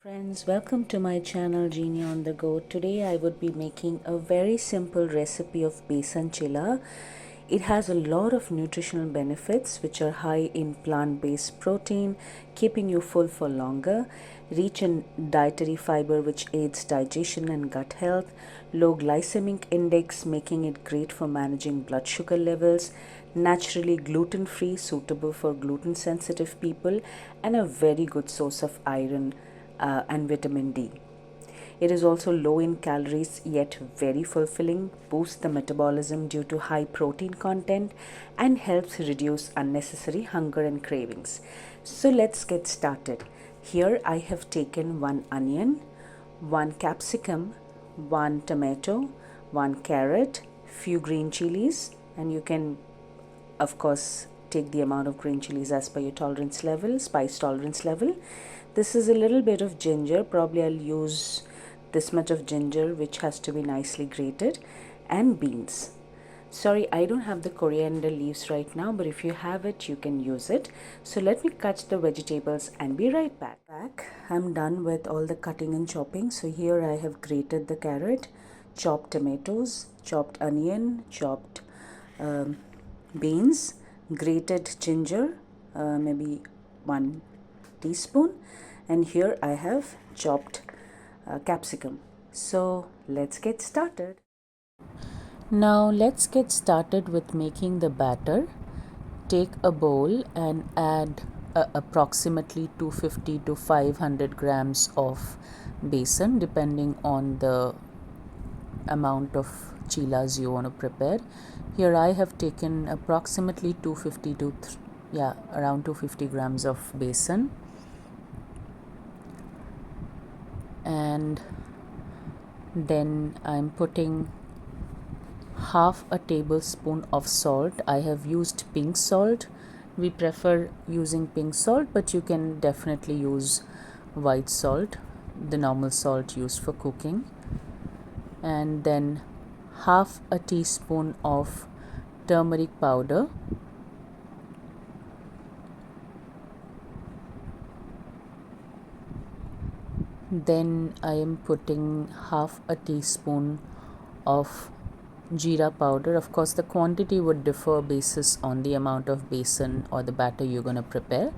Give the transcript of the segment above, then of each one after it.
Friends, welcome to my channel Genie on the Go. Today I would be making a very simple recipe of besan chilla. It has a lot of nutritional benefits which are high in plant-based protein, keeping you full for longer, rich in dietary fiber which aids digestion and gut health, low glycemic index making it great for managing blood sugar levels, naturally gluten-free, suitable for gluten-sensitive people, and a very good source of iron and vitamin D. It is also low in calories yet very fulfilling, boosts the metabolism due to high protein content, and helps reduce unnecessary hunger and cravings. So let's get started. Here I have taken one onion, one capsicum, one tomato, one carrot, few green chilies, and you can of course take the amount of green chilies as per your tolerance level, spice tolerance level. This is a little bit of ginger. Probably I'll use this much of ginger, which has to be nicely grated, and beans. Sorry, I don't have the coriander leaves right now, but if you have it, you can use it. So let me cut the vegetables and be right back. I'm done with all the cutting and chopping. So here I have grated the carrot, chopped tomatoes, chopped onion, chopped beans, grated ginger, maybe 1 teaspoon, and here I have chopped capsicum. So let's get started. Now let's get started with making the batter. Take a bowl and add approximately 250 to 500 grams of besan depending on the amount of chilas you want to prepare. Here I have taken approximately 250 to around 250 grams of besan, and then I'm putting half a tablespoon of salt. I have used pink salt. We prefer using pink salt, but you can definitely use white salt, the normal salt used for cooking. And then half a teaspoon of turmeric powder, then I am putting half a teaspoon of jeera powder. Of course the quantity would differ basis on the amount of besan or the batter you're going to prepare.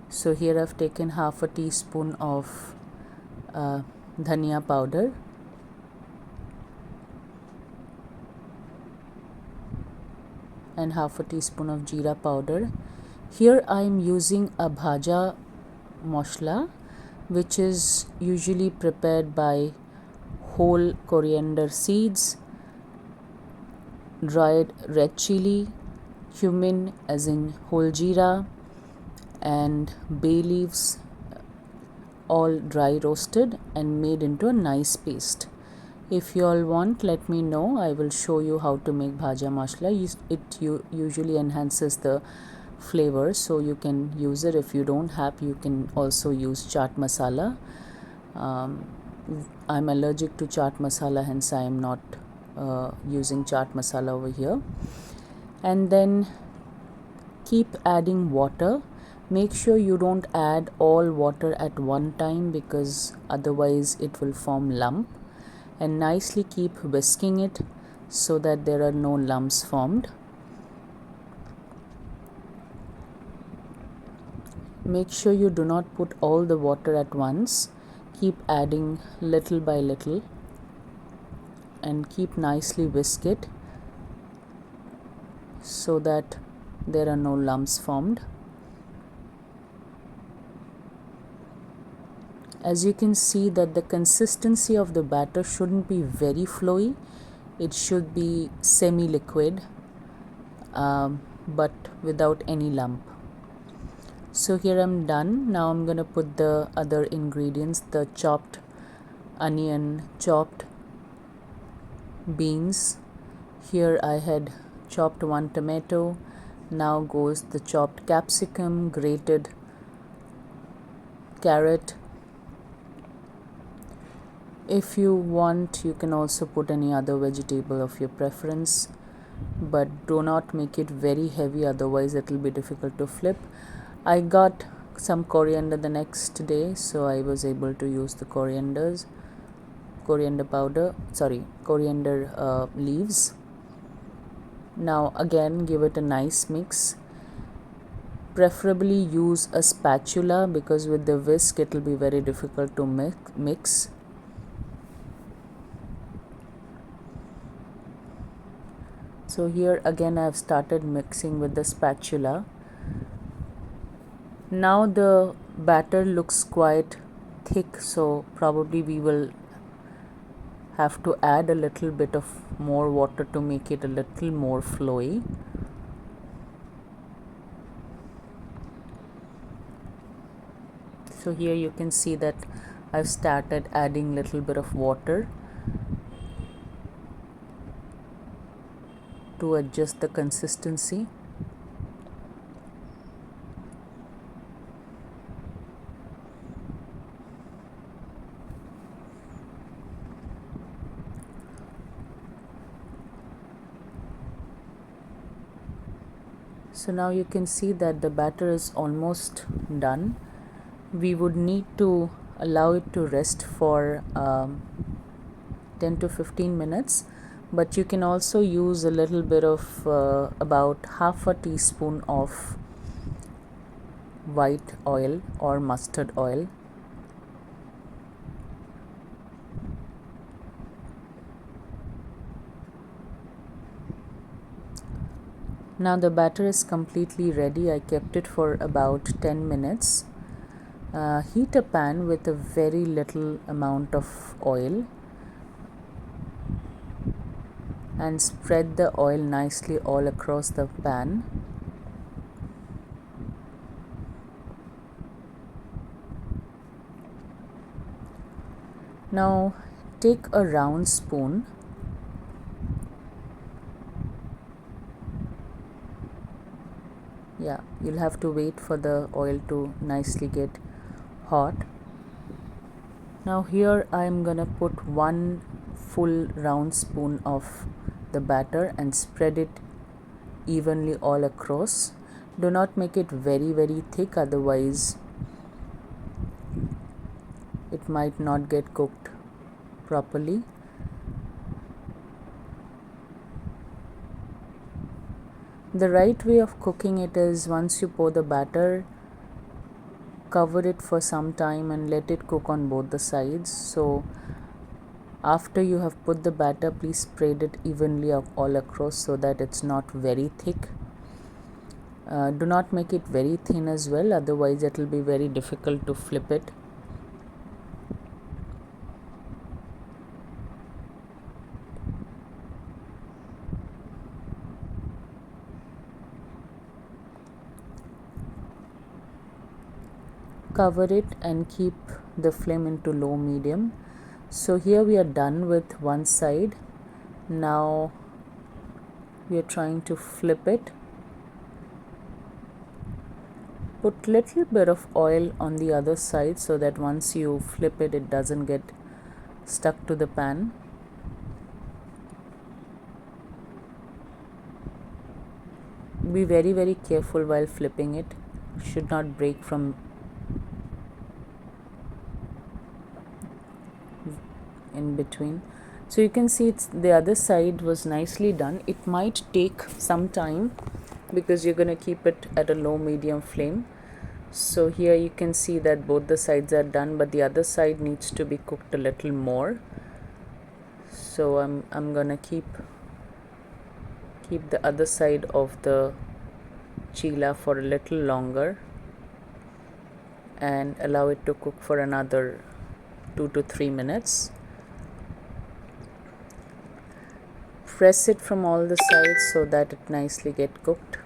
So here I've taken half a teaspoon of dhania powder, and half a teaspoon of jeera powder. Here I am using a bhaja masala, which is usually prepared by whole coriander seeds, dried red chili, cumin as in whole jeera, and bay leaves, all dry roasted and made into a nice paste. If you all want, let me know. I will show you how to make bhaja masala. It usually enhances the flavor, so you can use it. If you don't have, you can also use chaat masala. I'm allergic to chaat masala, hence I am not using chaat masala over here. And then keep adding water. Make sure you don't add all water at one time, because otherwise it will form lump, and nicely keep whisking it so that there are no lumps formed. Make sure you do not put all the water at once. Keep adding little by little and keep nicely whisk it so that there are no lumps formed. As you can see that the consistency of the batter shouldn't be very flowy. It should be semi-liquid, but without any lump. So here I'm done. Now I'm going to put the other ingredients, the chopped onion, chopped beans. Here I had chopped one tomato. Now goes the chopped capsicum, grated carrot. If you want, you can also put any other vegetable of your preference, but do not make it very heavy, otherwise it will be difficult to flip. I got some coriander the next day, so I was able to use the coriander leaves. Now again give it a nice mix. Preferably use a spatula because with the whisk it will be very difficult to mix. So here again I have started mixing with the spatula. Now the batter looks quite thick, so probably we will have to add a little bit of more water to make it a little more flowy. So here you can see that I've started adding little bit of water to adjust the consistency. So now you can see that the batter is almost done. We would need to allow it to rest for 10 to 15 minutes, but you can also use a little bit of about half a teaspoon of white oil or mustard oil. Now the batter is completely ready. I kept it for about 10 minutes. Heat a pan with a very little amount of oil and spread the oil nicely all across the pan. Now take a round spoon . Yeah, you'll have to wait for the oil to nicely get hot. Now here I'm gonna put one full round spoon of the batter and spread it evenly all across. Do not make it very thick, otherwise it might not get cooked properly. The right way of cooking it is, once you pour the batter, cover it for some time and let it cook on both the sides. So after you have put the batter, please spread it evenly all across so that it's not very thick. Do not make it very thin as well, otherwise it will be very difficult to flip it. Cover it and keep the flame into low medium. So here we are done with one side. Now we are trying to flip it. Put little bit of oil on the other side so that once you flip it, it doesn't get stuck to the pan. Be very careful while flipping it. Should not break from in between. So you can see the other side was nicely done. It might take some time because you're going to keep it at a low medium flame. So here you can see that both the sides are done, but the other side needs to be cooked a little more. So I'm going to keep the other side of the chila for a little longer and allow it to cook for another 2 to 3 minutes. Press it from all the sides so that it nicely get cooked.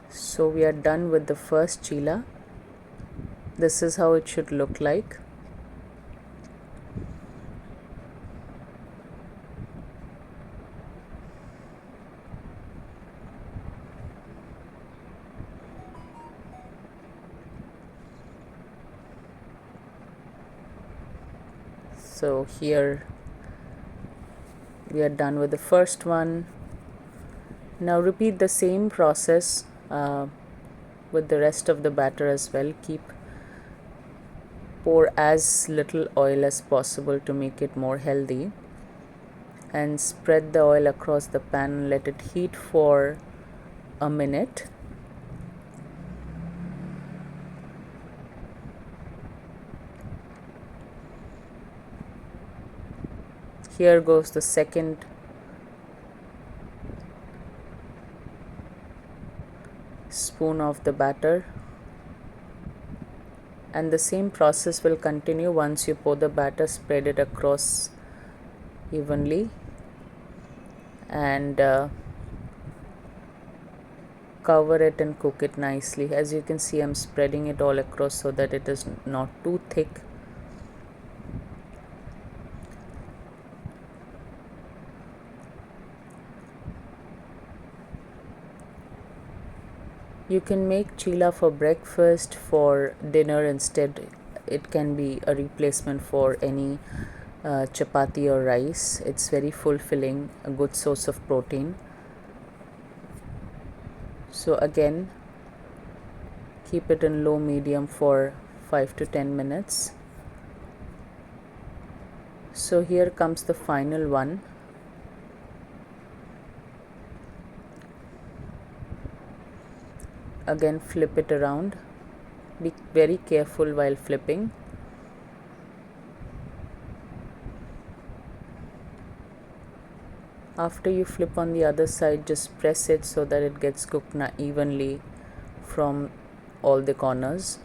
So we are done with the first chila. This is how it should look like. So here we are done with the first one. Now repeat the same process with the rest of the batter as well. Pour as little oil as possible to make it more healthy, and spread the oil across the pan and let it heat for a minute. Here goes the second spoon of the batter, and the same process will continue. Once you pour the batter, spread it across evenly and cover it and cook it nicely. As you can see, I'm spreading it all across so that it is not too thick. You can make chila for breakfast, for dinner instead. It can be a replacement for any chapati or rice. It's very fulfilling, a good source of protein. So again, keep it in low medium for 5 to 10 minutes. So here comes the final one. Again, flip it around. Be very careful while flipping. After you flip on the other side, just press it so that it gets cooked evenly from all the corners.